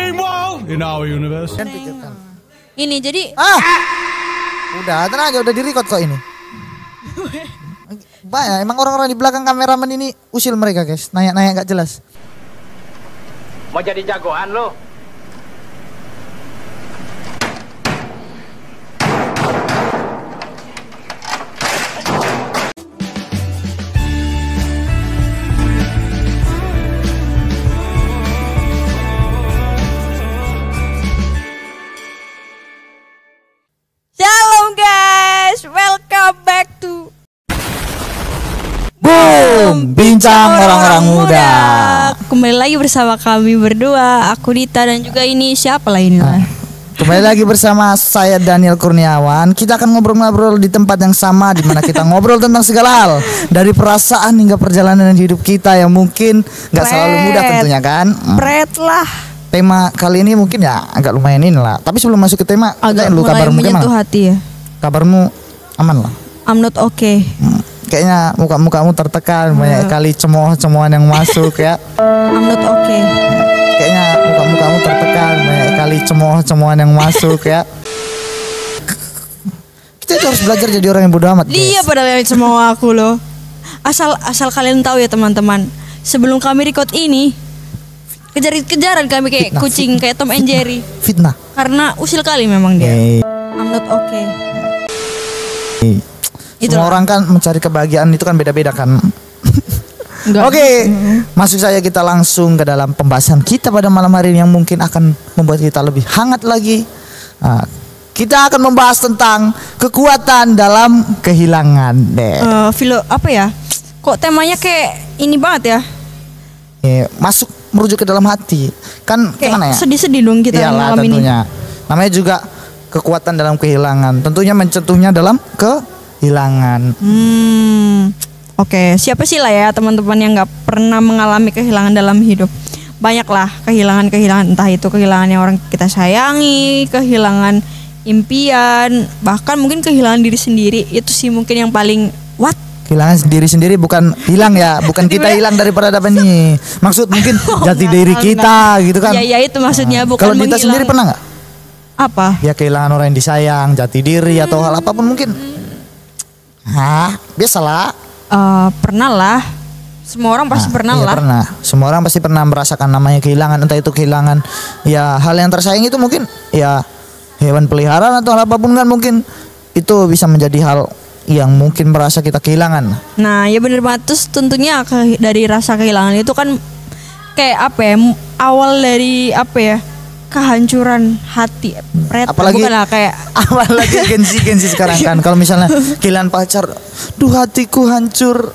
Meanwhile, in our universe. Dan pikirkan. Ini jadi Udah, tenang aja, udah di-record kok ini. Banyak, emang orang-orang di belakang kameramen ini usil mereka guys, nanya-nanya gak jelas. Mau jadi jagoan lo? Shalom guys, welcome back to Boom, bincang orang-orang muda. Kembali lagi bersama kami berdua, aku Dita dan juga ini siapa lah ini lah. Kembali lagi bersama saya Daniel Kurniawan. Kita akan ngobrol-ngobrol di tempat yang sama, di mana kita ngobrol tentang segala hal, dari perasaan hingga perjalanan hidup kita yang mungkin nggak selalu mudah tentunya kan. Pret lah. Tema kali ini mungkin ya agak lumayan ini lah. Tapi sebelum masuk ke tema, Agak lu mulai kabarmu menyentuh gimana? hati ya. Kabarmu aman lah. I'm not okay. Kayaknya muka-mukamu tertekan, banyak kali cemooh-cemoohan yang masuk ya. I'm not okay. Kayaknya muka-mukamu tertekan, banyak kali cemooh-cemoohan yang masuk ya. Kita itu harus belajar jadi orang yang bodoh amat. Dia Guys. padahal yang cemooh aku loh. Asal kalian tahu ya teman-teman, sebelum kami record ini kejar-kejaran kami kayak Fitnah, kucing, fitnah, kayak Tom and Jerry. Fitnah. Karena usil kali memang dia. I'm not okay. Semua orang kan mencari kebahagiaan itu kan beda-beda kan. Enggak. Oke, masuk saja kita langsung ke dalam pembahasan kita pada malam hari ini yang mungkin akan membuat kita lebih hangat lagi. Nah, kita akan membahas tentang kekuatan dalam kehilangan deh. Apa ya? Kok temanya kayak ini banget ya? Masuk merujuk ke dalam hati. Kan Kayak gimana ya? sedih-sedih dong kita Iyalah malam ini. tentunya. Namanya juga kekuatan dalam kehilangan. Tentunya mencentuhnya dalam kehilangan. Oke, siapa sih lah ya teman-teman yang nggak pernah mengalami kehilangan dalam hidup? Banyak lah kehilangan, entah itu kehilangan yang orang kita sayangi, kehilangan impian, bahkan mungkin kehilangan diri sendiri. Itu sih mungkin yang paling what? Kehilangan diri sendiri bukan hilang ya, bukan kita hilang dari peradaban ini. Maksud mungkin jati diri kita gitu kan. Iya itu maksudnya bukan Kalau Dita menghilang. sendiri pernah nggak? Apa? Ya kehilangan orang yang disayang, jati diri atau hal apapun mungkin. Biasalah. Pernah lah. Semua orang pasti pernah Iya, lah. pernah. Semua orang pasti pernah merasakan namanya kehilangan, entah itu kehilangan ya hal yang tersayang itu mungkin ya hewan peliharaan atau hal apapun kan mungkin itu bisa menjadi hal yang mungkin merasa kita kehilangan. Nah ya bener banget. Terus tentunya dari rasa kehilangan itu kan kayak apa ya, awal dari apa ya, kehancuran hati. Apalagi bukan lah, kayak apalagi Gensi sekarang kan kalau misalnya kehilangan pacar, duh hatiku hancur,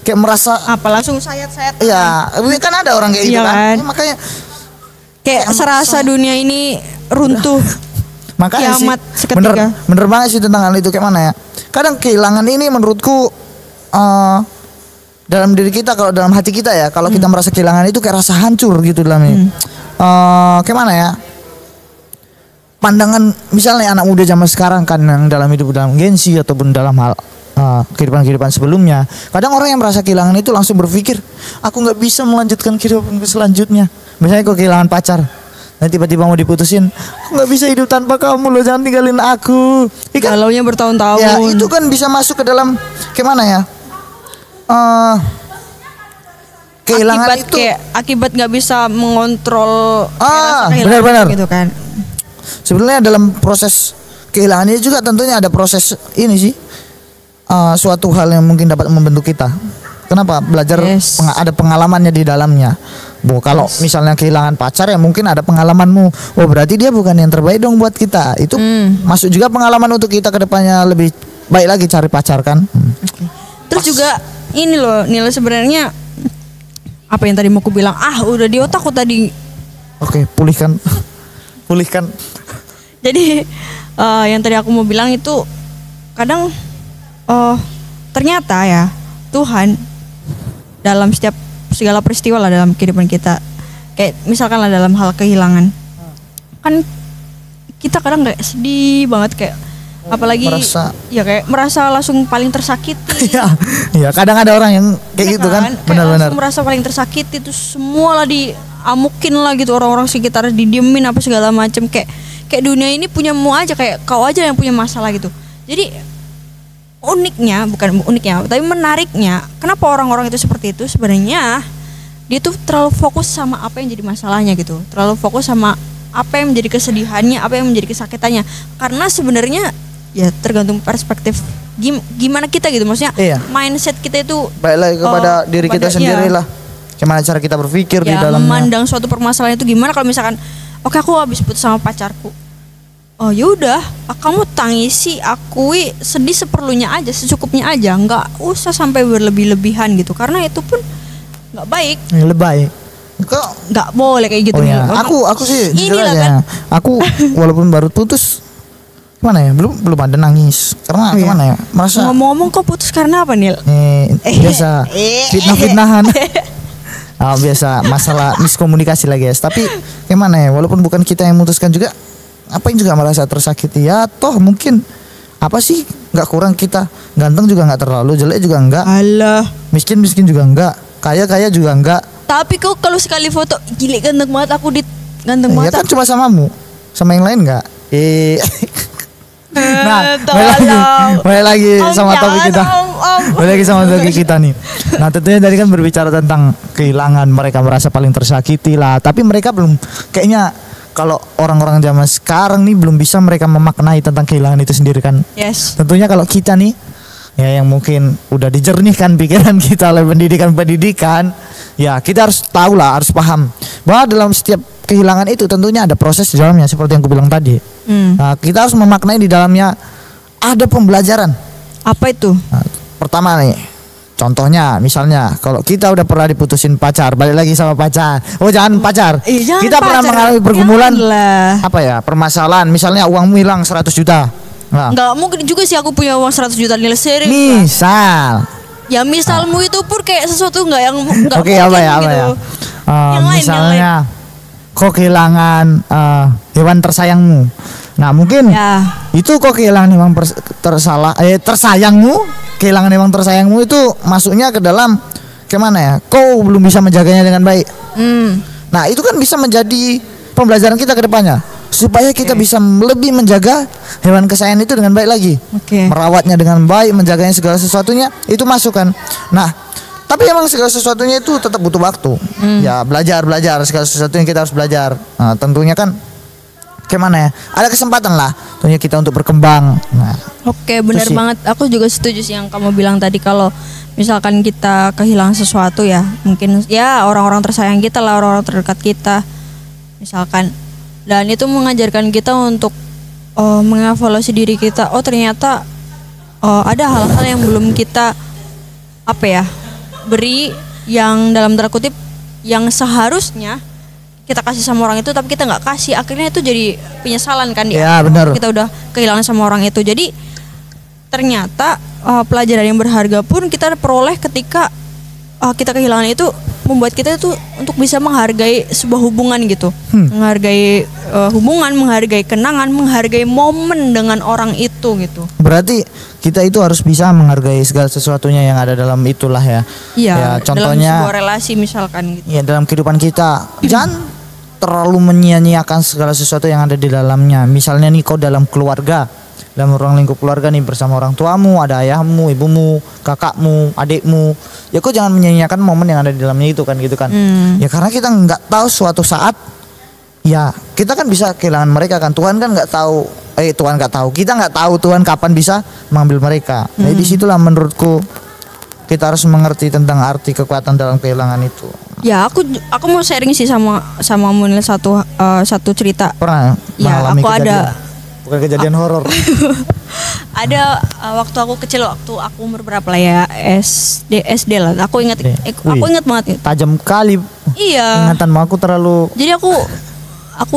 kayak merasa apa langsung sayat-sayat. ya kan ada orang kayak gitu Iya kan. kan? Ya, makanya Kayak serasa dunia ini runtuh. makanya sih Kiamat seketika. bener banget sih tentang hal itu. Kayak mana ya, kadang kehilangan ini menurutku dalam diri kita, kalau dalam hati kita ya, kalau kita merasa kehilangan itu kayak rasa hancur gitu dalamnya. Kayak mana ya, pandangan misalnya anak muda zaman sekarang kan yang dalam hidup dalam Gensi ataupun dalam hal kehidupan sebelumnya, kadang orang yang merasa kehilangan itu langsung berpikir aku nggak bisa melanjutkan kehidupanku selanjutnya. Misalnya kok kehilangan pacar dan tiba-tiba mau diputusin, aku nggak bisa hidup tanpa kamu loh, jangan tinggalin aku. Galaunya bertahun-tahun. Ya itu kan bisa masuk ke dalam kayak mana ya, kehilangan akibat itu akibat nggak bisa mengontrol rasa kehilangan benar-benar gitu kan. sebenarnya dalam proses kehilangan ini juga tentunya ada proses ini sih, suatu hal yang mungkin dapat membentuk kita. Kenapa? Belajar ada pengalamannya di dalamnya. Kalau misalnya kehilangan pacar ya mungkin ada pengalamanmu. Oh berarti dia bukan yang terbaik dong buat kita. Itu masuk juga pengalaman untuk kita ke depannya lebih baik lagi cari pacar kan. Okay. Terus juga ini loh nilai sebenarnya apa yang tadi mau aku bilang, udah di otakku tadi. Oke, pulihkan. Jadi yang tadi aku mau bilang itu kadang ternyata ya Tuhan dalam segala peristiwa lah dalam kehidupan kita, kayak misalkan lah dalam hal kehilangan, kan kita kadang kayak sedih banget, kayak apalagi merasa langsung paling tersakiti. Iya, kadang ada orang yang kayak gitu kan, benar-benar merasa paling tersakiti itu semua lah amukin lah gitu orang-orang sekitar, didiemin apa segala macam, kayak dunia ini punyamu aja, kayak kau aja yang punya masalah gitu. Jadi bukan uniknya tapi menariknya, kenapa orang-orang itu seperti itu, sebenarnya dia tuh terlalu fokus sama apa yang jadi masalahnya gitu, terlalu fokus sama apa yang menjadi kesedihannya, apa yang menjadi kesakitannya. Karena sebenarnya ya tergantung perspektif gimana kita gitu, maksudnya mindset kita itu baik lagi kepada diri kita sendiri lah, gimana cara kita berpikir di dalamnya, memandang suatu permasalahan itu. Gimana kalau misalkan oke, aku habis putus sama pacarku, oh yaudah, kamu tangisi, akui, sedih seperlunya aja, secukupnya aja, nggak usah sampai berlebih-lebihan gitu, karena itu pun nggak baik. Lebay. Kok nggak boleh kayak gitu. Oh ya. Aku sih jujur aja. Kan? Aku walaupun baru putus, gimana ya, belum ada nangis karena gimana ya, merasa. Ngomong-ngomong, kok putus karena apa, Nil? Biasa fitnah-fitnahan. Biasa masalah miskomunikasi lah guys. Tapi gimana ya, walaupun bukan kita yang memutuskan juga, apa yang juga merasa tersakiti ya. Toh mungkin apa sih, nggak kurang kita, ganteng juga nggak terlalu, jelek juga enggak, alah, miskin juga enggak, kaya juga enggak. Tapi kok kalau sekali foto gile ganteng banget, aku ganteng banget. Ya kan cuma samamu, sama yang lain enggak. Nah, balik lagi sama topik kita. Balik lagi sama topik kita nih. Nah, tentunya tadi kan berbicara tentang kehilangan, mereka merasa paling tersakiti lah. Tapi mereka belum, kayaknya kalau orang-orang zaman sekarang nih belum bisa mereka memaknai tentang kehilangan itu sendiri kan. Yes. Tentunya kalau kita nih, ya yang mungkin udah dijernihkan pikiran kita oleh pendidikan, ya kita harus tahu lah, harus paham bahwa dalam setiap kehilangan itu tentunya ada proses di dalamnya, seperti yang aku bilang tadi. Nah, kita harus memaknai di dalamnya ada pembelajaran. Apa itu? Nah, pertama nih, contohnya misalnya kalau kita udah pernah diputusin pacar, balik lagi sama pacar. Oh jangan pacar. Jangan kita pacar, pernah mengalami pergumulan janganlah. apa ya, permasalahan, misalnya uangmu hilang 100 juta. Nah, nggak mungkin juga sih aku punya uang 100 juta, Nil, serius. misal. Ya misalmu itu pun kayak sesuatu nggak yang nggak Oke, mungkin apa ya, gitu. Yang lain, misalnya kok kehilangan hewan tersayangmu. Nah mungkin itu kok kehilangan hewan tersayangmu, kehilangan hewan tersayangmu itu masuknya ke dalam gimana ya, kau belum bisa menjaganya dengan baik. Nah itu kan bisa menjadi pembelajaran kita ke depannya, supaya kita bisa lebih menjaga hewan kesayangan itu dengan baik lagi. Merawatnya dengan baik, menjaganya segala sesuatunya, itu masukan. Nah tapi emang segala sesuatunya itu tetap butuh waktu. Ya belajar segala sesuatu yang kita harus belajar. Nah, tentunya kan gimana ya, ada kesempatan lah tentunya kita untuk berkembang. Nah, Oke, benar banget. Aku juga setuju sih yang kamu bilang tadi, kalau misalkan kita kehilangan sesuatu ya, mungkin ya orang-orang tersayang kita lah, orang-orang terdekat kita misalkan, dan itu mengajarkan kita untuk mengevaluasi diri kita. Oh ternyata ada hal-hal yang belum kita beri, yang dalam tanda kutip yang seharusnya kita kasih sama orang itu tapi kita nggak kasih, akhirnya itu jadi penyesalan kan ya, benar. Kita udah kehilangan sama orang itu. Jadi ternyata pelajaran yang berharga pun kita peroleh ketika kita kehilangan itu, membuat kita itu untuk bisa menghargai sebuah hubungan gitu, menghargai hubungan, menghargai kenangan, menghargai momen dengan orang itu gitu. Berarti kita itu harus bisa menghargai segala sesuatunya yang ada dalam itulah ya. Iya. Ya, contohnya dalam sebuah relasi misalkan gitu. Ya dalam kehidupan kita, jangan terlalu menyia-nyiakan segala sesuatu yang ada di dalamnya. Misalnya nih kau dalam keluarga, dalam ruang lingkup keluarga nih, bersama orang tuamu, ada ayahmu, ibumu, kakakmu, adikmu. Ya kau jangan menyia-nyiakan momen yang ada di dalamnya itu kan gitu kan. Ya karena kita nggak tahu suatu saat, ya kita kan bisa kehilangan mereka kan. Tuhan kan nggak tahu, Tuhan nggak tahu, kita nggak tahu Tuhan kapan bisa mengambil mereka. Jadi disitulah menurutku kita harus mengerti tentang arti kekuatan dalam kehilangan itu. Ya aku mau sharing sih sama Munil satu cerita. Pernah ya, mengalami aku kejadian, ada bukan kejadian horor. Ada waktu aku kecil, waktu aku umur berapa lah ya, SD lah. Aku ingat banget. Tajam kali. Iya. Ingatanmu aku terlalu. Jadi aku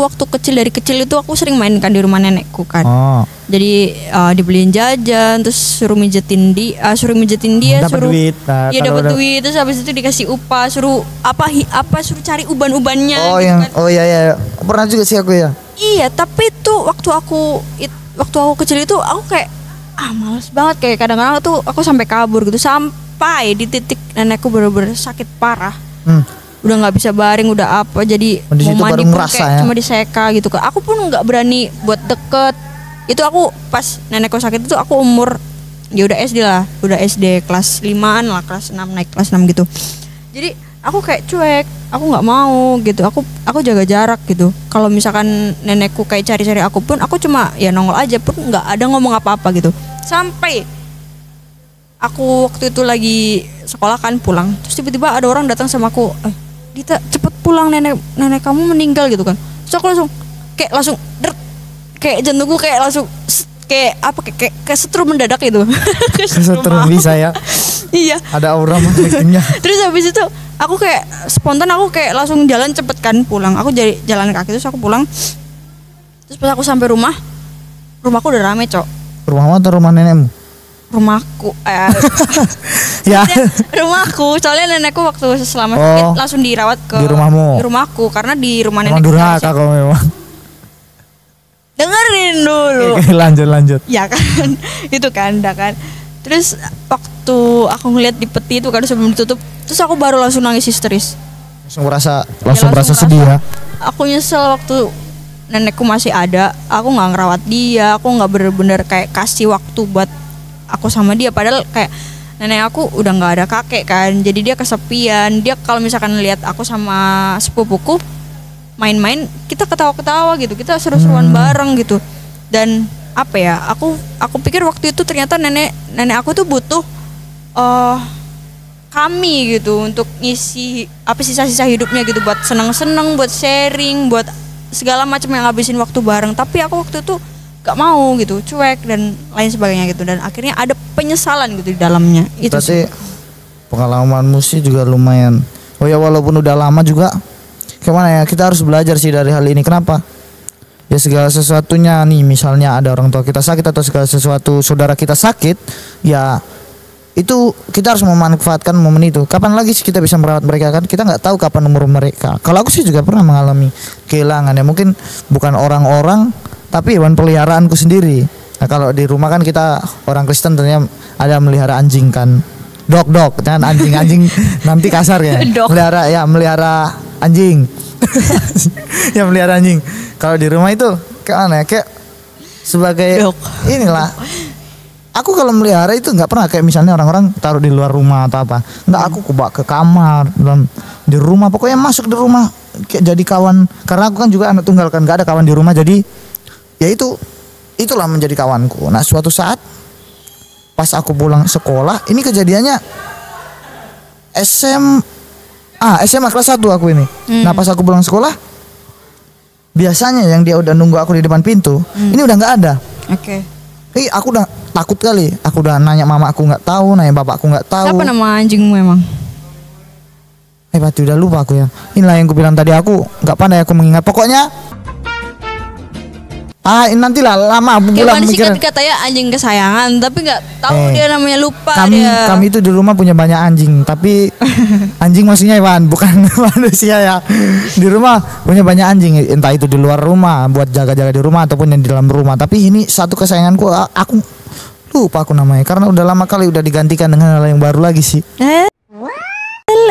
waktu kecil, dari kecil itu aku sering main kan di rumah nenekku kan. Jadi dibeliin jajan, terus suruh mijetin dia, suruh dapat duit. Nah, iya dapat duit, terus habis itu dikasih upah, suruh suruh cari uban-ubannya. Oh gitu yang kan. oh ya pernah juga sih aku ya. Iya, tapi itu waktu aku kecil itu aku kayak malas banget, kayak kadang-kadang tuh aku sampai kabur gitu, sampai di titik nenekku bener-bener sakit parah. udah nggak bisa baring, udah apa, jadi Di situ mau mandi baru pun ngerasa kayak ya. cuma diseka gitu Kak. Aku pun nggak berani buat deket. Itu aku pas nenekku sakit itu aku umur ya udah SD lah, udah SD kelas 5-an lah, kelas 6 naik kelas 6 gitu. Jadi aku kayak cuek, aku nggak mau gitu, aku jaga jarak gitu. Kalau misalkan nenekku kayak cari-cari aku pun, aku cuma ya nongol aja, pun nggak ada ngomong apa-apa gitu. Sampai aku waktu itu lagi sekolah kan pulang, terus tiba-tiba ada orang datang sama aku, Dita cepet pulang, nenek kamu meninggal gitu kan. Terus aku langsung kayak jantungku kayak langsung kayak apa kayak setrum mendadak itu. Setrum bisa ya. Iya. Ada aura magnetiknya. Terus habis itu aku kayak spontan, aku kayak langsung jalan cepet kan pulang. Aku jadi jalan kaki, terus aku pulang. Terus pas aku sampai rumahku udah rame, Cok. Rumahmu atau rumah nenekmu? Rumahku Ya. rumahku, soalnya nenekku waktu selama sakit langsung dirawat ke di rumahmu. Di rumahku, karena di rumah Emang nenekku durhaka kau memang. dengerin dulu. Oke, lanjut. Ya kan, itu kan, dah kan. Terus waktu aku ngeliat di peti itu kan sebelum ditutup, terus aku baru langsung nangis histeris. Langsung merasa sedih ya. Aku nyesel waktu nenekku masih ada, aku nggak ngerawat dia, aku nggak bener-bener kayak kasih waktu buat aku sama dia. Padahal kayak nenek aku udah nggak ada kakek kan, jadi dia kesepian. Dia kalau misalkan lihat aku sama sepupuku main-main, kita ketawa-ketawa gitu, kita seru-seruan bareng gitu. Dan apa ya, aku pikir waktu itu ternyata nenek aku tuh butuh kami gitu untuk ngisi apa sisa-sisa hidupnya gitu, buat seneng-seneng, buat sharing, buat segala macam yang ngabisin waktu bareng. Tapi aku waktu itu gak mau gitu, cuek dan lain sebagainya gitu, dan akhirnya ada penyesalan gitu di dalamnya. Itu berarti pengalamanmu sih juga lumayan. Oh ya, walaupun udah lama juga, gimana ya, kita harus belajar sih dari hal ini. Kenapa? Ya segala sesuatunya nih, misalnya ada orang tua kita sakit atau segala sesuatu saudara kita sakit, ya itu kita harus memanfaatkan momen itu. Kapan lagi sih kita bisa merawat mereka kan? Kita nggak tahu kapan umur mereka. Kalau aku sih juga pernah mengalami kehilangan ya, mungkin bukan orang-orang tapi hewan peliharaanku sendiri. Nah kalau di rumah kan kita orang Kristen tentunya ada melihara anjing kan, dog kan, anjing nanti kasar ya, melihara anjing. Ya melihara anjing. Kalau di rumah itu kayak mana ya, kayak sebagai inilah. Aku kalau melihara itu nggak pernah kayak misalnya orang-orang taruh di luar rumah atau apa. Nggak, aku bawa ke kamar, dalam di rumah, pokoknya masuk di rumah kayak jadi kawan. Karena aku kan juga anak tunggal kan, nggak ada kawan di rumah, jadi ya itulah menjadi kawanku. Nah suatu saat pas aku pulang sekolah, ini kejadiannya SMA kelas 1 aku ini. Nah pas aku pulang sekolah, biasanya yang dia udah nunggu aku di depan pintu, ini udah nggak ada. Oke. Aku udah takut kali. Aku udah nanya mama aku nggak tahu, nanya bapak aku nggak tahu. Siapa nama anjingmu emang? Berarti udah lupa aku ya. Inilah yang aku bilang tadi, aku nggak pandai aku mengingat. Pokoknya nantilah lama aku pulang mikir. Katanya anjing kesayangan, tapi nggak tahu dia namanya, lupa dia. Kami itu di rumah punya banyak anjing, tapi anjing maksudnya hewan, bukan manusia ya. Di rumah punya banyak anjing, entah itu di luar rumah buat jaga-jaga di rumah ataupun yang di dalam rumah. Tapi ini satu kesayanganku, aku lupa aku namanya karena udah lama kali udah digantikan dengan hal yang baru lagi sih.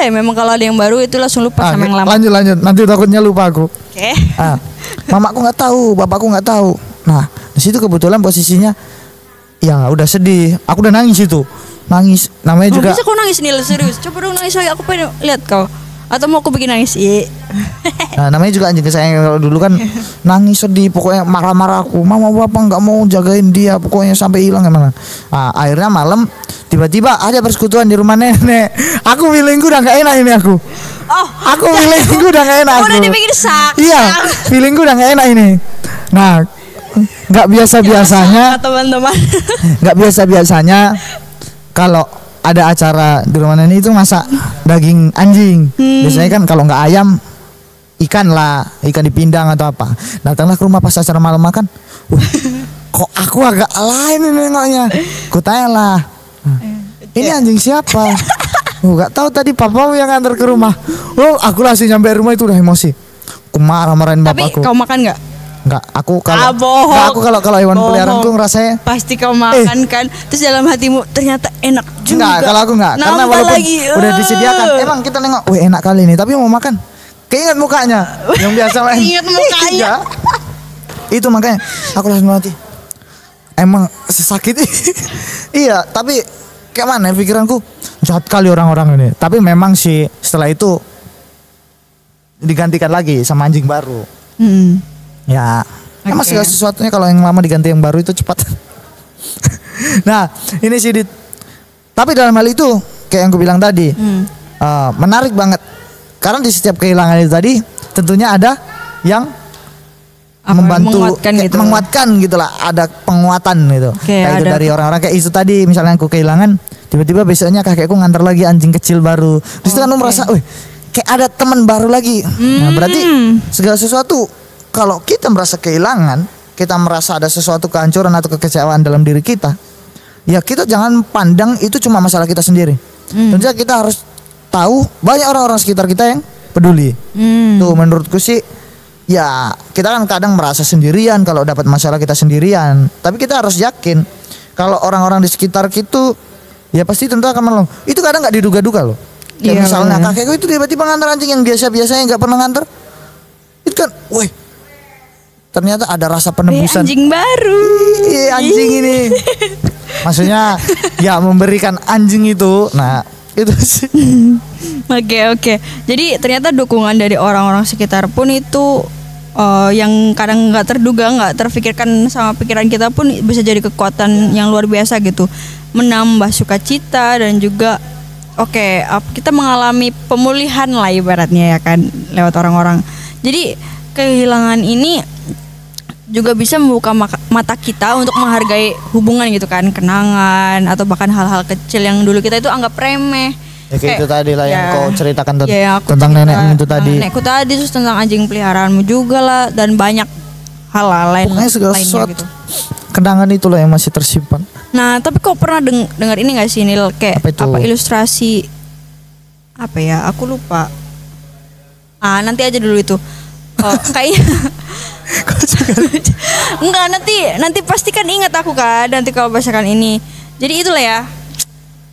Memang kalau ada yang baru itu langsung lupa sama yang lama. Lanjut, nanti takutnya lupa aku. Oke. Mamaku nggak tahu, bapakku nggak tahu. Nah di situ kebetulan posisinya ya udah sedih. Aku udah nangis itu, nangis. Namanya juga. Bisa kau nangis nih, serius? Coba dong nangis lagi, aku pengen lihat kau. Atau mau aku bikin nangis? Nah namanya juga anjing kesayangan. Kalau dulu kan nangis sedih, pokoknya marah-marah aku. Mama bapak nggak mau jagain dia, pokoknya sampai hilang emang. Nah, akhirnya malam tiba-tiba ada persekutuan di rumah nenek. Aku feelingku udah nggak enak ini aku. Aku feelingku udah nggak enak. Udah dibikin sakit. Iya, feelingku udah nggak enak ini. Nah, nggak biasa-biasanya. Teman-teman. Nggak biasa-biasanya kalau ada acara di rumah nenek itu masak daging anjing. Biasanya kan kalau nggak ayam, ikan dipindang atau apa. Datanglah ke rumah pas acara malam makan. Kok aku agak lain ini nengoknya. Ku tanya lah, ini anjing siapa? Nggak tahu, tadi papamu yang antar ke rumah. Aku langsung nyampe rumah itu udah emosi. Aku marah-marahin bapakku. Tapi kau makan nggak? Enggak, aku kalau bohong. enggak, aku kalau hewan Bohong. peliharaanku ngerasanya Pasti kau makan kan. Terus dalam hatimu ternyata enak juga. enggak, kalau aku enggak. Karena Nambah walaupun lagi. udah disediakan, emang kita nengok, wih enak kali ini, tapi mau makan. Keinget mukanya yang biasa main. Ingat mukanya. Iya. Itu makanya aku langsung mati. Emang sesakit iya, tapi kayak mana ya pikiranku, jahat kali orang-orang ini. Tapi memang sih setelah itu digantikan lagi sama anjing baru. Ya, emang Oke. segala sesuatunya kalau yang lama diganti yang baru itu cepat. Nah, ini sih tapi dalam hal itu kayak yang aku bilang tadi, menarik banget. Karena di setiap kehilangan itu tadi tentunya ada yang membantu menguatkan gitulah, ada penguatan gitu. Kayak itu dari orang-orang kayak itu tadi, misalnya aku kehilangan, tiba-tiba besoknya kakekku ngantar lagi anjing kecil baru. Terus itu kan lu merasa, wih, kayak ada teman baru lagi. Nah, berarti segala sesuatu kalau kita merasa kehilangan, kita merasa ada sesuatu kehancuran atau kekecewaan dalam diri kita, ya kita jangan pandang itu cuma masalah kita sendiri. Tentunya kita harus tahu banyak orang-orang sekitar kita yang peduli. Tuh menurutku sih, ya kita kan kadang merasa sendirian kalau dapat masalah kita sendirian. Tapi kita harus yakin kalau orang-orang di sekitar kita ya pasti tentu akan menolong. Itu kadang nggak diduga-duga loh. Kayak misalnya kakekku itu tiba-tiba ngantar anjing yang biasa-biasanya nggak pernah ngantar. Itu kan, woi, ternyata ada rasa penebusan. Anjing baru. Iya, anjing ini. Maksudnya ya memberikan anjing itu. Nah, itu sih. Oke. Jadi ternyata dukungan dari orang-orang sekitar pun itu yang kadang nggak terduga, nggak terfikirkan sama pikiran kita pun bisa jadi kekuatan yang luar biasa gitu, menambah sukacita dan juga kita mengalami pemulihan lah ibaratnya ya kan lewat orang-orang. Jadi kehilangan ini juga bisa membuka mata kita untuk menghargai hubungan gitu kan, kenangan atau bahkan hal-hal kecil yang dulu kita itu anggap remeh. Ya kayak itu tadi lah yang kau ceritakan tentang nenekmu itu tadi. Nenekku tadi, terus tentang anjing peliharaanmu juga lah, dan banyak hal lain. Pokoknya segala sesuatu gitu. kenangan itulah yang masih tersimpan. Nah, tapi kau pernah dengar ini gak sih, Nil? Kayak apa ilustrasi apa ya? Aku lupa. Nanti aja dulu itu. Kayaknya enggak, nanti pasti kan ingat aku kan, nanti kalau bacakan ini. Jadi itulah ya,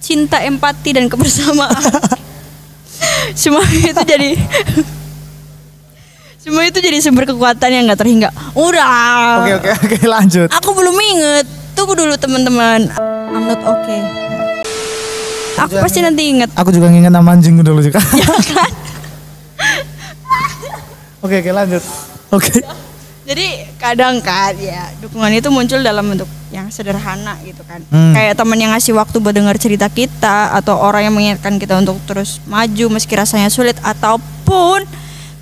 cinta, empati dan kebersamaan. Semua itu jadi sumber kekuatan yang nggak terhingga. Udah. Oke, lanjut. Aku belum inget. Tunggu dulu teman-teman. I'm not okay. Aku pasti nanti inget. Aku juga nginget nama anjing dulu juga. Ya kan? Oke, lanjut. Oke. Jadi kadang kan ya dukungan itu muncul dalam bentuk yang sederhana gitu kan. Kayak teman yang ngasih waktu buat dengar cerita kita, atau orang yang mengingatkan kita untuk terus maju meski rasanya sulit, ataupun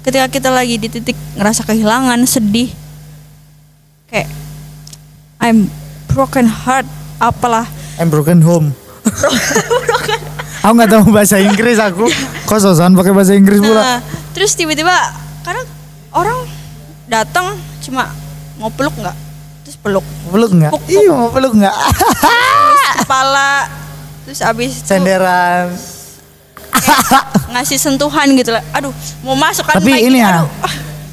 ketika kita lagi di titik ngerasa kehilangan, sedih, kayak I'm broken heart, apalah. I'm broken home. Aku nggak tahu bahasa Inggris aku. Kok sosokan pakai bahasa Inggris pula? Nah, terus tiba-tiba kadang orang datang cuma mau peluk nggak, terus peluk nggak? Iya, mau peluk nggak? terus kepala, terus abis itu senderan, ngasih sentuhan gitu lah. Aduh, mau masuk kan. Tapi ini ya,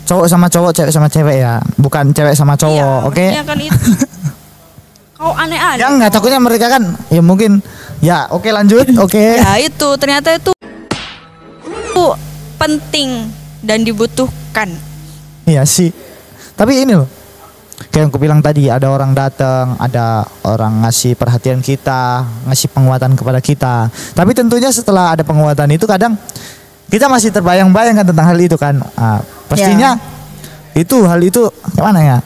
cowok sama cowok, cewek sama cewek ya, bukan cewek sama cowok, oke? Iya kan itu. Kau aneh-aneh. Ya nggak, takutnya mereka kan, ya mungkin, ya oke, lanjut, oke. Ya itu ternyata itu penting dan dibutuhkan. Iya sih. Tapi ini loh, kayak yang aku bilang tadi, ada orang datang, ada orang ngasih perhatian kita, ngasih penguatan kepada kita. Tapi tentunya setelah ada penguatan itu kadang kita masih terbayang-bayang kan tentang hal itu kan. Pastinya itu hal itu gimana ya?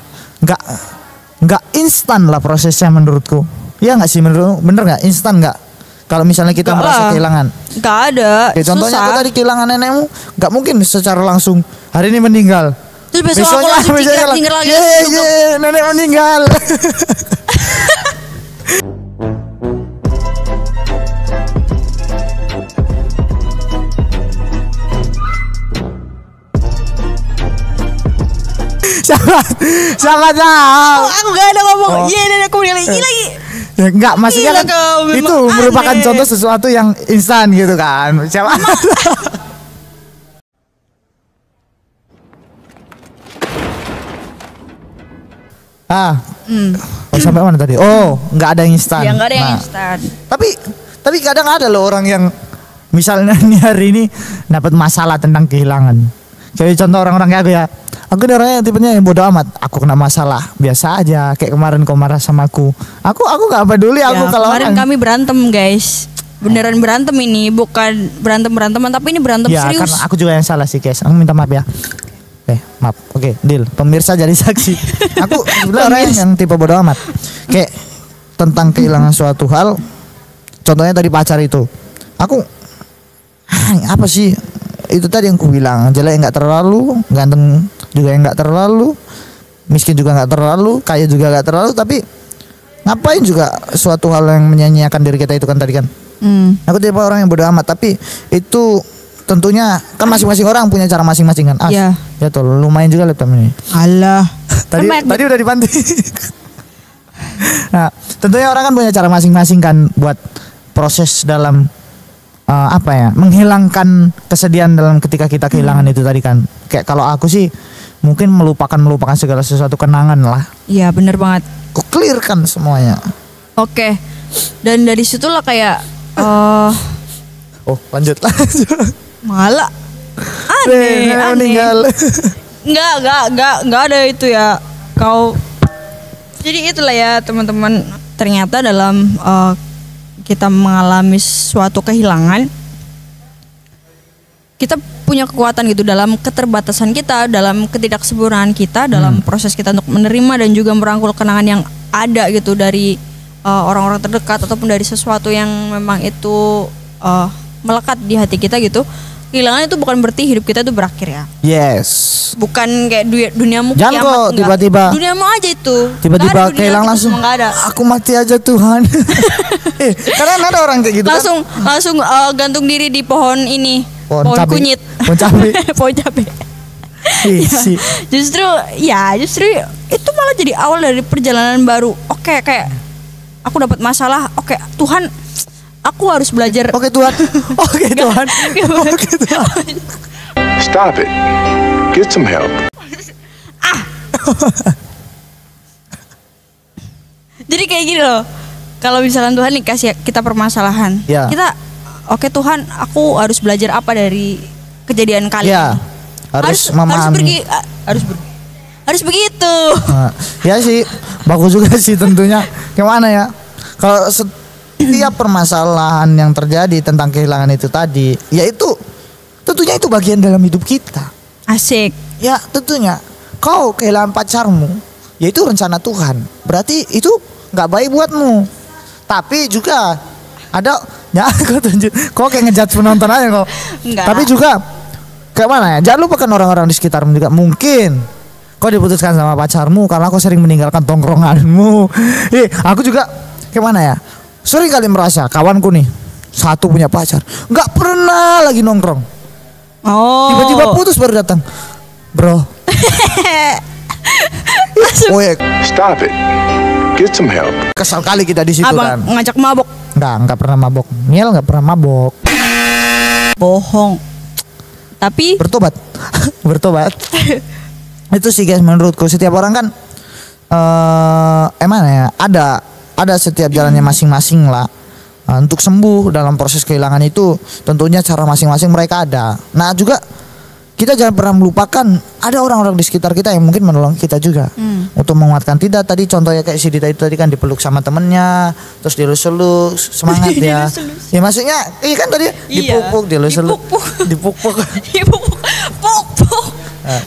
Nggak instan lah prosesnya menurutku. Ya nggak sih, bener nggak instan nggak? Kalau misalnya kita merasa kehilangan, nggak ada. Contohnya aku tadi kehilangan nenekmu, nggak mungkin secara langsung hari ini meninggal. Terus besok aku langsung tinggal lagi. Nenek meninggal. Siapa tahu? Aku gak ada ngomong. Iya, nenek aku meninggal lagi. Ya enggak, maksudnya kan itu merupakan contoh sesuatu yang instan gitu kan. Siapa? Sampai mana tadi? Oh, nggak ada yang instan. Ya nggak ada yang instan. Tapi kadang ada loh orang yang misalnya hari ini dapat masalah tentang kehilangan. Kayak contoh orang-orang kayak aku ya. Aku ini orangnya tipenya yang bodoh amat. Aku kena masalah biasa aja. Kayak kemarin kau marah sama aku. Aku nggak peduli aku kalau kemarin kami berantem guys. Beneran berantem ini, bukan beranteman tapi ini berantem ya, serius. Ya karena aku juga yang salah sih guys. Aku minta maaf ya. Maaf. Oke, deal. Pemirsa jadi saksi. Aku sebenarnya orang yang tipe bodoh amat. Kayak tentang kehilangan suatu hal. Contohnya tadi pacar itu. Aku apa sih? Itu tadi yang ku bilang, jelek nggak terlalu, ganteng juga nggak terlalu, miskin juga nggak terlalu, kaya juga nggak terlalu, tapi ngapain juga suatu hal yang menyanyiakan diri kita itu kan tadi kan. Aku tipe orang yang bodoh amat, tapi itu tentunya kan masing-masing orang punya cara masing-masing kan. Ya tuh lumayan juga laptop ini. Alah. Tadi udah dibanting. Nah, tentunya orang kan punya cara masing-masing kan buat proses dalam menghilangkan kesedihan dalam ketika kita kehilangan itu tadi kan. Kayak kalau aku sih mungkin melupakan segala sesuatu kenangan lah. Iya benar banget. Ku clearkan semuanya. Oke. Dan dari situlah kayak lanjut. Malah aneh. Meninggal. Enggak ada itu ya. Kau jadi itulah ya teman-teman, ternyata dalam kita mengalami suatu kehilangan, kita punya kekuatan gitu dalam keterbatasan kita, dalam ketidaksempurnaan kita, dalam proses kita untuk menerima dan juga merangkul kenangan yang ada gitu dari orang-orang terdekat ataupun dari sesuatu yang memang itu melekat di hati kita gitu. Kehilangan itu bukan berarti hidup kita itu berakhir ya. Yes. Bukan kayak duniamu jangan kiamat. Kok tiba-tiba duniamu aja itu. Tiba-tiba kehilangan langsung. Aku mati aja Tuhan. Karena ada orang kayak gitu langsung gantung diri di pohon ini. Pohon kunyit. Pohon cabe. Pohon cabe. Justru itu malah jadi awal dari perjalanan baru. Oke, kayak aku dapat masalah. Oke, Tuhan, aku harus belajar. Oke Tuhan. Oke Tuhan. Stop it. Get some help. Jadi kayak gini loh. Kalau misalkan Tuhan nih kasih kita permasalahan, kita oke Tuhan, aku harus belajar apa dari kejadian kali ini? Harus memahami. Harus begitu. Ya sih, bagus juga sih tentunya. Gimana ya? Kalau setiap permasalahan yang terjadi tentang kehilangan itu tadi, yaitu tentunya itu bagian dalam hidup kita. Asik. Ya tentunya. Kau kehilangan pacarmu, yaitu rencana Tuhan. Berarti itu nggak baik buatmu. Tapi juga ada, ya kau tunjuk, kau kayak ngejudge penonton aja kau. Enggak. Tapi juga kayak mana ya? Jangan lupakan orang-orang di sekitarmu juga. Mungkin kau diputuskan sama pacarmu karena kau sering meninggalkan tongkronganmu. Aku juga kayak mana ya? Sering kali merasa kawanku nih satu punya pacar, nggak pernah lagi nongkrong. Tiba-tiba putus baru datang, bro. Stop it. Get some help. Kesal kali kita di situ kan. Ngajak mabok. Nggak pernah mabok. Miel nggak pernah mabok. Bohong. Tapi bertobat. Itu sih guys menurutku, setiap orang kan emang ya ada setiap jalannya masing-masing lah. Untuk sembuh dalam proses kehilangan itu tentunya cara masing-masing mereka ada. Nah juga kita jangan pernah melupakan ada orang-orang di sekitar kita yang mungkin menolong kita juga untuk menguatkan. Tidak tadi contohnya kayak si Dita itu tadi kan dipeluk sama temennya, terus dilus-lus semangat ya. Ya maksudnya kan tadi dipupuk, dilus-lus, dipupuk.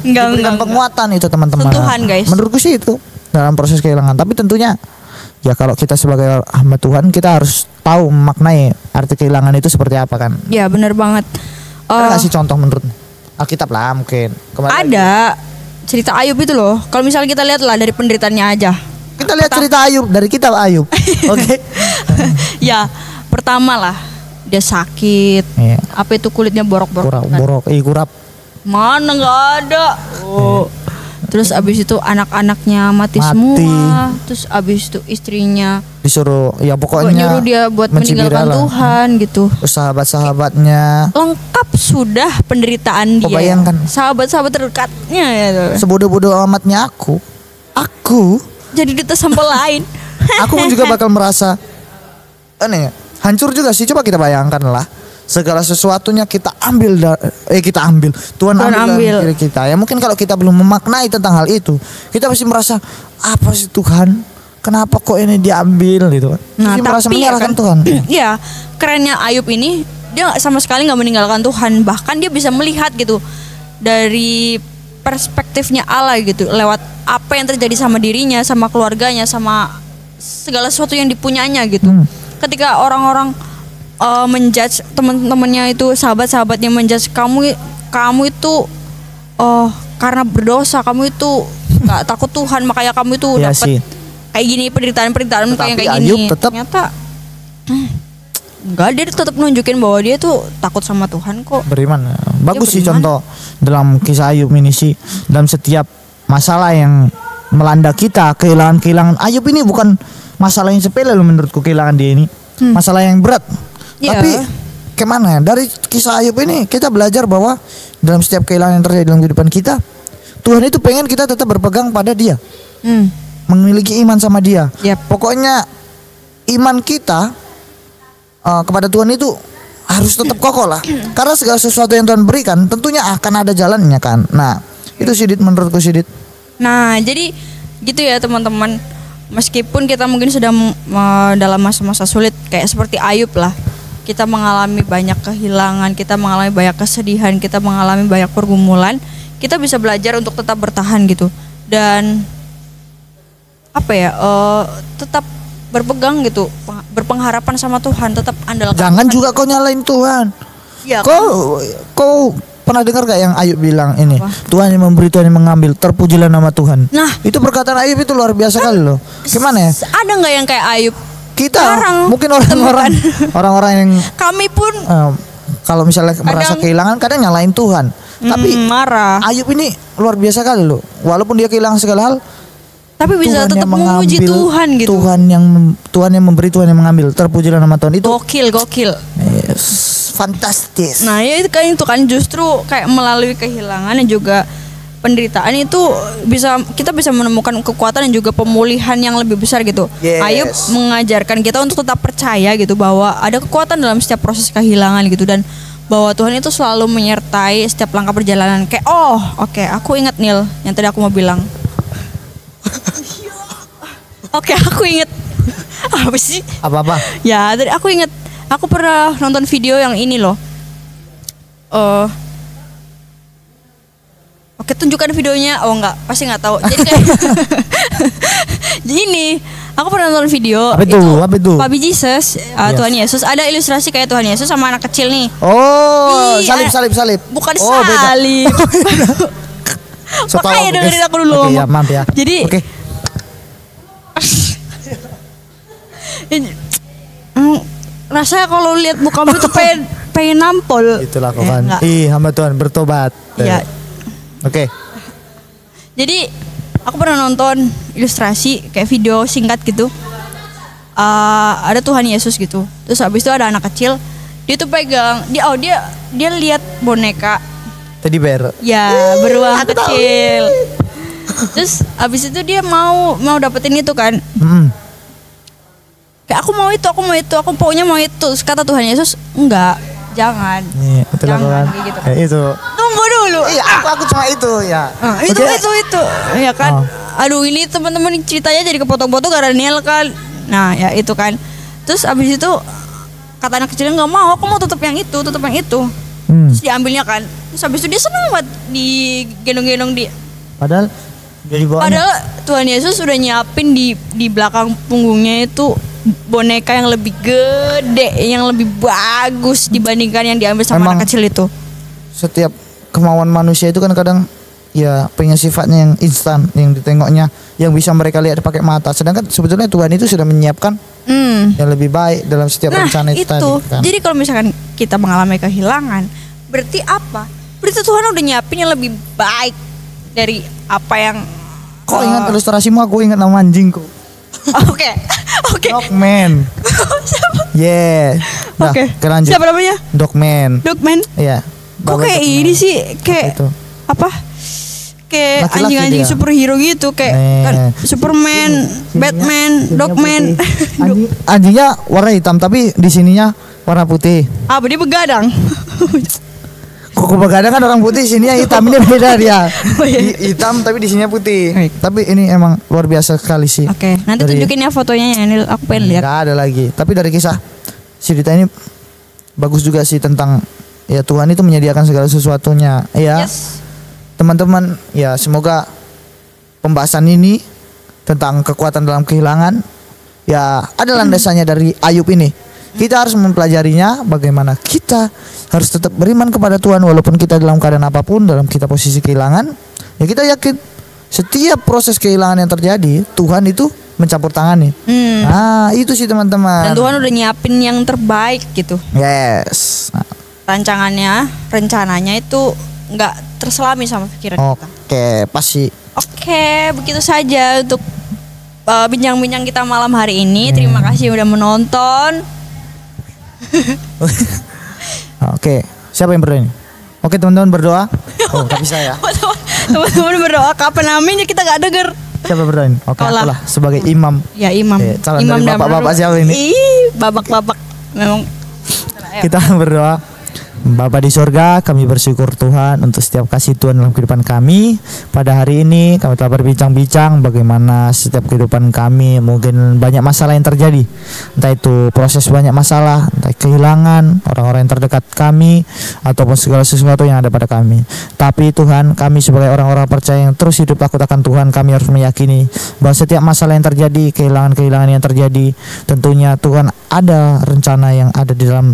Diberikan penguatan itu teman-teman. Sentuhan guys. Menurutku sih itu dalam proses kehilangan. Tapi tentunya ya kalau kita sebagai hamba Tuhan kita harus tahu maknai arti kehilangan itu seperti apa kan. Ya benar banget. Ada kasih contoh menurut Alkitab lah mungkin. Ada cerita Ayub itu loh. Kalau misalnya kita lihat lah dari penderitaannya aja. Kita lihat cerita Ayub dari kitab Ayub. Oke. Ya pertama lah dia sakit. Iya. Apa itu kulitnya borok-borok? Kurap. Mana nggak ada. Terus abis itu anak-anaknya mati semua. Terus abis itu istrinya disuruh ya pokoknya nyuruh dia buat meninggalkan Tuhan gitu. Terus sahabat-sahabatnya lengkap sudah penderitaan dia. Bayangkan sahabat-sahabat terdekatnya ya. Sebodoh-bodoh amatnya aku jadi duta sampel lain. Aku pun juga bakal merasa aneh, hancur juga sih. Coba kita bayangkan lah, segala sesuatunya kita ambil Tuhan ambil dari diri kita. Ya mungkin kalau kita belum memaknai tentang hal itu, kita pasti merasa apa sih Tuhan? Kenapa kok ini diambil gitu kan? Nah, merasa tapi menyalahkan kan, Tuhan. Iya, kerennya Ayub ini dia sama sekali nggak meninggalkan Tuhan, bahkan dia bisa melihat gitu dari perspektifnya Allah gitu, lewat apa yang terjadi sama dirinya, sama keluarganya, sama segala sesuatu yang dipunyanya gitu. Ketika orang-orang menjudge teman-temannya itu, sahabat-sahabatnya menjudge kamu itu karena berdosa, kamu itu nggak takut Tuhan, makanya kamu itu Ya dapat sih. kayak gini penderitaan kayak kayak Ayub gini. tetap Ternyata enggak, dia tetap nunjukin bahwa dia tuh takut sama Tuhan kok. beriman. Bagus sih beriman. contoh dalam kisah Ayub ini sih. Dalam setiap masalah yang melanda kita, kehilangan Ayub ini bukan masalah yang sepele loh menurutku, kehilangan dia ini. Masalah yang berat. Iya. Tapi kemana ya? Dari kisah Ayub ini kita belajar bahwa dalam setiap kehilangan yang terjadi dalam kehidupan kita, Tuhan itu pengen kita tetap berpegang pada Dia. Memiliki iman sama Dia. Yap. Pokoknya iman kita kepada Tuhan itu harus tetap kokoh lah. Karena segala sesuatu yang Tuhan berikan tentunya akan ada jalannya kan. Nah, itu Sidit menurutku Sidit. Nah, jadi gitu ya teman-teman. Meskipun kita mungkin sudah dalam masa-masa sulit kayak seperti Ayub lah. Kita mengalami banyak kehilangan, kita mengalami banyak kesedihan, kita mengalami banyak pergumulan. Kita bisa belajar untuk tetap bertahan gitu. Dan tetap berpegang gitu, berpengharapan sama Tuhan, tetap andalkan. Jangan Tuhan. juga kau nyalain Tuhan. Ya, Kau pernah dengar gak yang Ayub bilang ini? Apa? Tuhan yang memberi, Tuhan yang mengambil, terpujilah nama Tuhan. Nah, itu perkataan Ayub itu luar biasa kali loh. Gimana ya? Ada nggak yang kayak Ayub? Kita Jarang mungkin orang-orang yang Kami pun kalau misalnya merasa kehilangan kadang nyalain Tuhan. Tapi marah. Ayub ini luar biasa kali loh. Walaupun dia kehilangan segala hal, Tapi bisa tetap memuji Tuhan gitu. Tuhan yang memberi, Tuhan yang mengambil. Terpujilah nama Tuhan itu. Gokil. Yes, fantastis. Nah, ya itu kan justru kayak melalui kehilangan dan juga penderitaan itu kita bisa menemukan kekuatan dan juga pemulihan yang lebih besar gitu. Yes. Ayub mengajarkan kita untuk tetap percaya gitu bahwa ada kekuatan dalam setiap proses kehilangan gitu, dan bahwa Tuhan itu selalu menyertai setiap langkah perjalanan. Kayak aku ingat Nil yang tadi aku mau bilang. Aku inget. Apa sih? Apa? Ya, tadi aku inget. Aku pernah nonton video yang ini loh. Tunjukkan videonya. Oh enggak, pasti nggak tahu. Jadi kayak gini, aku pernah nonton video. Apa itu? Baby Jesus, Yes. Tuhan Yesus. Ada ilustrasi kayak Tuhan Yesus sama anak kecil nih. Oh, Ih, salib. Bukan Oh, beda. salib. So tahu Makanya aku, dengerin guys. aku dulu. Oke, ya, maaf ya. Jadi Oke. rasanya kalau lihat mukamu itu pengen nampol. Itulah kau kan. Enggak. Hamba Tuhan bertobat. Iya. Oke. Jadi aku pernah nonton ilustrasi kayak video singkat gitu. Ada Tuhan Yesus gitu. Terus habis itu ada anak kecil. Dia tuh pegang dia lihat boneka. Teddy bear. Ya, beruang kecil. Terus habis itu dia mau dapetin itu kan. Kayak aku mau itu, aku pokoknya mau itu. Terus kata Tuhan Yesus, enggak, jangan. Iya, betul Jangan, kan. kayak gitu. Itu. Tunggu dulu. Iya, aku cuma itu ya. Itu. Ya kan. Aduh, ini teman-teman ceritanya jadi kepotong-potong gara Niel kan. Nah, ya itu kan. Terus abis itu kata anak kecilnya nggak mau, aku mau tetap yang itu. Terus diambilnya kan. Terus abis itu dia seneng banget digendong-gendong dia. Padahal jadi bawaan. Padahal Tuhan Yesus sudah nyiapin di belakang punggungnya itu boneka yang lebih gede, yang lebih bagus dibandingkan yang diambil sama anak kecil itu. Setiap kemauan manusia itu kan kadang ya pengen sifatnya yang instan, yang ditengoknya, yang bisa mereka lihat pakai mata. Sedangkan sebetulnya Tuhan itu sudah menyiapkan yang lebih baik dalam setiap rencana itu tadi, kan? Jadi kalau misalkan kita mengalami kehilangan, berarti apa? Berarti Tuhan udah nyiapin yang lebih baik dari apa yang. Kok ingat ilustrasimu? Aku ingat nama anjingku. Oke. Dogman. Yeah. Oke. Lanjut. Siapa namanya? Dogman. Dogman. Iya. Kok kayak Dogman. ini sih? Kayak Apa itu? apa? kayak Laki-laki anjing-anjing dia. superhero gitu kayak kan, Superman, Batman, Dogman. Anjingnya warna hitam tapi di sininya warna putih. Apa dia begadang? Kok begadang kan orang putih, sininya hitam, ini beda dia. Oh, iya. Hitam tapi di sininya putih. Baik. Tapi ini emang luar biasa sekali sih. Oke, nanti Dari- tunjukin ya fotonya ya, ini aku pengen lihat. Nggak ada lagi. Tapi dari kisah si Dita ini bagus juga sih tentang ya Tuhan itu menyediakan segala sesuatunya. Ya Yes. teman-teman, ya semoga pembahasan ini tentang kekuatan dalam kehilangan ya ada landasannya dari Ayub ini. Kita harus mempelajarinya bagaimana kita harus tetap beriman kepada Tuhan walaupun kita dalam keadaan apapun, dalam kita posisi kehilangan. Ya kita yakin setiap proses kehilangan yang terjadi Tuhan itu mencampur tangani. Nah itu sih teman-teman. Dan Tuhan udah nyiapin yang terbaik gitu. Yes. Nah, Rencananya itu nggak terselami sama pikiran kita. oke pasti. Oke, begitu saja untuk bincang-bincang kita malam hari ini. Terima kasih udah menonton. Oke, siapa yang berdoa ini? Oke teman-teman berdoa. Oh nggak bisa ya. Teman-teman berdoa kapan aminnya kita nggak denger. Siapa berdoa ini? Oke Kaulah. akulah sebagai imam. Ya imam. Calon dari dan bapak-bapak Maruf. siapa ini? Ih, babak-babak. Memang. Kita berdoa. Bapa di sorga, kami bersyukur Tuhan untuk setiap kasih Tuhan dalam kehidupan kami. Pada hari ini kami telah berbincang-bincang bagaimana setiap kehidupan kami mungkin banyak masalah yang terjadi. Entah itu proses banyak masalah, entah kehilangan orang-orang yang terdekat kami ataupun segala sesuatu yang ada pada kami. Tapi Tuhan, kami sebagai orang-orang percaya yang terus hidup takut akan Tuhan, kami harus meyakini bahwa setiap masalah yang terjadi, kehilangan-kehilangan yang terjadi, tentunya Tuhan ada rencana yang ada di dalam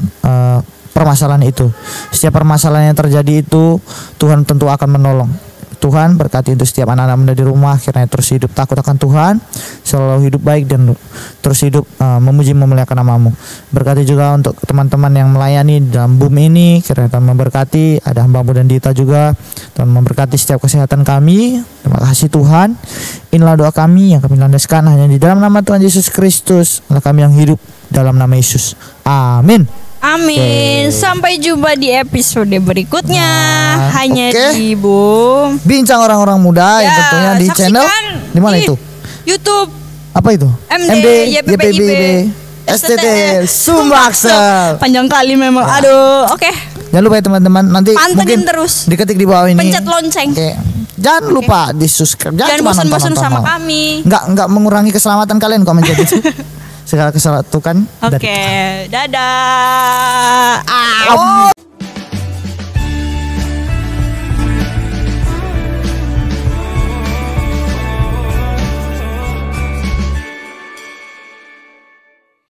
permasalahan itu. Setiap permasalahan yang terjadi itu Tuhan tentu akan menolong. Tuhan berkati untuk setiap anak-anak muda di rumah, kiranya terus hidup takut akan Tuhan, selalu hidup baik dan terus hidup memuji memuliakan nama-Mu. Berkati juga untuk teman-teman yang melayani dalam bumi ini, kiranya Tuhan memberkati. Ada hamba-Mu dan Dita juga, Tuhan memberkati setiap kesehatan kami. Terima kasih Tuhan. Inilah doa kami yang kami landaskan hanya di dalam nama Tuhan Yesus Kristus. Inilah kami yang hidup dalam nama Yesus. Amin. Amin. Sampai jumpa di episode berikutnya. Nah, Hanya oke. di Boom. Bincang orang-orang muda yang tentunya di saksikan channel di mana itu? YouTube. Apa itu? MD, YPPIB, STT Sumaksel. Panjang kali memang. Aduh, oke. Jangan lupa ya teman-teman, nanti Pantengin mungkin terus. diketik di bawah ini. Pencet lonceng. Oke. Jangan lupa di subscribe. Jangan cuma bosan-bosan nonton-nonton sama doang. kami. Enggak mengurangi keselamatan kalian kalau mencet itu. Segala kesatuan. Oke, dadah. Ah,